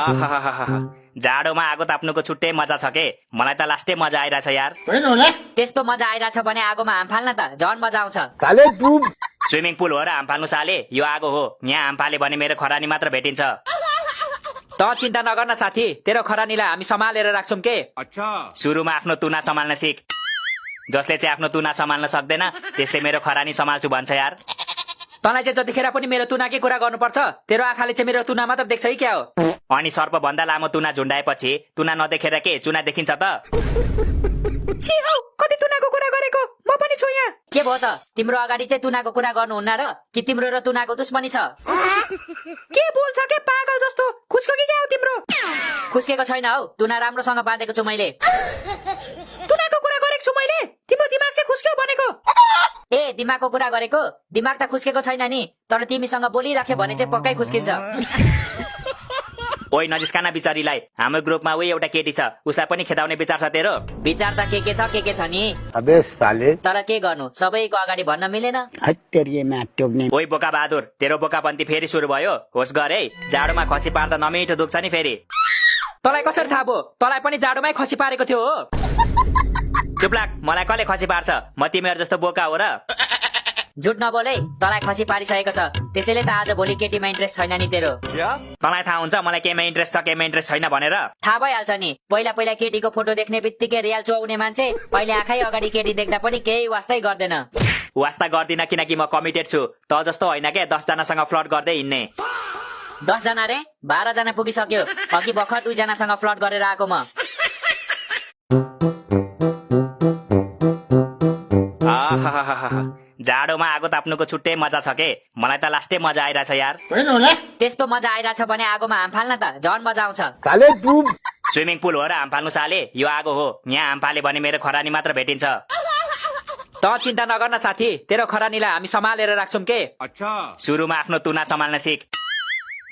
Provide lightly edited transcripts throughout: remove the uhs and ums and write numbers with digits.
आहाहाहा, जाडोमा आगो ताप्नुको छुट्टै मजा छ के। मलाई त लास्टै मजा आइरहेछ यार। त्यस्तो मजा आइरहेछ भने आगोमा हाम फाल्न त झन् मजा आउँछ। स्विमिङ पुल हो र हाम फाल्नु साले, यो आगो हो। यहाँ हाम फाले भने मेरो खरानी मात्र भेटिन्छ। त चिन्ता नगर्न साथी, तेरो खरानीलाई हामी सम्हालेर राख्छौं के। सुरुमा आफ्नो तुना सम्हाल्न सिक। जसले चाहिँ आफ्नो तुना सम्हाल्न सक्दैन त्यसले मेरो खरानी सम्हाल्छु भन्छ यार। तँलाई चाहिँ जतिखेर पनि मेरो तुनाकै कुरा गर्नुपर्छ। तेरो आँखाले चाहिँ मेरो तुना मात्र देख्छ है क्या हो। अनि सर्प भन्दा लामो तुना झुन्डाएपछि तुना नदेखेर के चुना देखिन्छ त। छी हौ, कति तुनाको कुरा गरेको, म पनि छु यहाँ। के भयो त, तिम्रो अगाडि चाहिँ तुनाको कुरा गर्नुहुन्न र कि तिम्रो र तुनाको दुश्मनी छ? के बोल्छ के पागल जस्तो, खुस्को कि क्या हो तिम्रो? खुस्केको छैन हौ, तुना राम्रोसँग बाँधेको छु मैले। तुनाको कुरा गरेको छु मैले, तिम्रो दिमाग चाहिँ खुस्क्यो भनेको। ए दिमागको कुरा गरेको, दिमाग त खुस्केको छैन नि, तर तिमीसँग बोलिराख्यो भने चाहिँ पक्कै खुस्किन्छ। ओइ नजिस्काना बिचारीलाई, हाम्रो ग्रुपमा उही एउटा केटी छ, उसलाई पनि खेदाउने विचार छ तेरो? विचार त के छ नि। अबे साले, तर के गर्नु, सबैको अगाडि भन्न मिलेन। ओइ बोका बहादुर, तेरो बोकापन्ती फेरि सुरु भयो। होस् गर है, जाडोमा खसी पार्दा नमिठो दुख्छ नि फेरि। तँलाई कसरी थाहा भयो? तँलाई पनि जाडोमै खसी पारेको थियो हो? चुप्लाक, मलाई कसले खसी पार्छ? म तिमीहरू जस्तो बोका हो र? झुट नबोले, तँलाई खसी पारिसकेको छ, त्यसैले त आज भोलि केटीमा इन्ट्रेस्ट छैन नि तेरो। तँलाई थाहा हुन्छ मलाई केमा इन्ट्रेस्ट छ केमा इन्ट्रेस्ट छैन भनेर? थाहा भइहाल्छ नि, पहिला केटीको फोटो देख्ने बित्तिकै रियाल चुहाउने मान्छे अहिले आँखै अगाडि केटी देख्दा पनि केही वास्तै गर्दैन। वास्ता गर्दिन किनकि म कमिटेड छु। त जस्तो होइन के 10 जनासँग फ्लर्ट गर्दै हिँड्ने। 10 जना रे, 12 जना पुगिसक्यो। अघि भर्खर 2 जनासँग फ्लर्ट गरेर आएको म। जाडोमा आगो ताप्नुको छुट्टै मजा छ के। मलाई त लास्टै मजा आइरहेछ यार। त्यस्तो मजा आइरहेछ भने आगोमा हाम फाल्न त झन् मजा आउँछ। स्विमिङ पुल हो र हाम फाल्नु साले, यो आगो हो। यहाँ हाम फाले भने मेरो खरानी मात्र भेटिन्छ। त चिन्ता नगर्न साथी, तेरो खरानीलाई हामी सम्हालेर राख्छौं के। सुरुमा आफ्नो तुना सम्हाल्न सिक।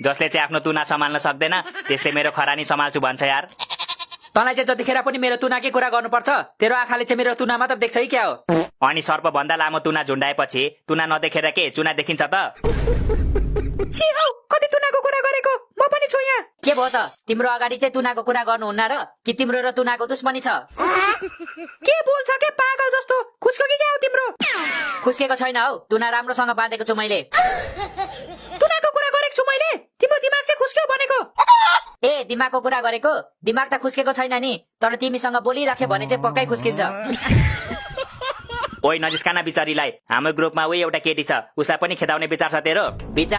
जसले चाहिँ आफ्नो तुना सम्हाल्न सक्दैन त्यसले मेरो खरानी सम्हाल्छु भन्छ यार। तँलाई चाहिँ जतिखेर पनि मेरो तुनाकै कुरा गर्नुपर्छ। तेरो आँखाले चाहिँ मेरो तुना मात्र देख्छ है क्या हो। अनि सर्प भन्दा लामो तुना झुन्डाएपछि तुना नदेखेर के चुना देखिन्छ त। छी हौ, कति तुनाको कुरा गरेको, म पनि छु यहाँ। के भयो त, तिम्रो अगाडि चाहिँ तुनाको कुरा गर्नुहुन्न र कि तिम्रो र तुनाको दुश्मनी छ? के बोल्छ के पागल जस्तो, खुस्को कि क्या हो तिम्रो? खुस्केको छैन हौ, तुना राम्रोसँग बाँधेको छु मैले। तुनाको कुरा गरेको छु मैले, तिम्रो दिमाग चाहिँ खुस्क्यो भनेको। ए दिमागको कुरा गरेको, दिमाग त खुस्केको छैन नि, तर तिमीसँग बोलिराख्यो भने चाहिँ पक्कै खुस्किन्छ। ओइ नजिस्काना बिचारीलाई, हाम्रो ग्रुपमा उही एउटा केटी छ, उसलाई पनि खेदाउने विचार छ तेरो? विचार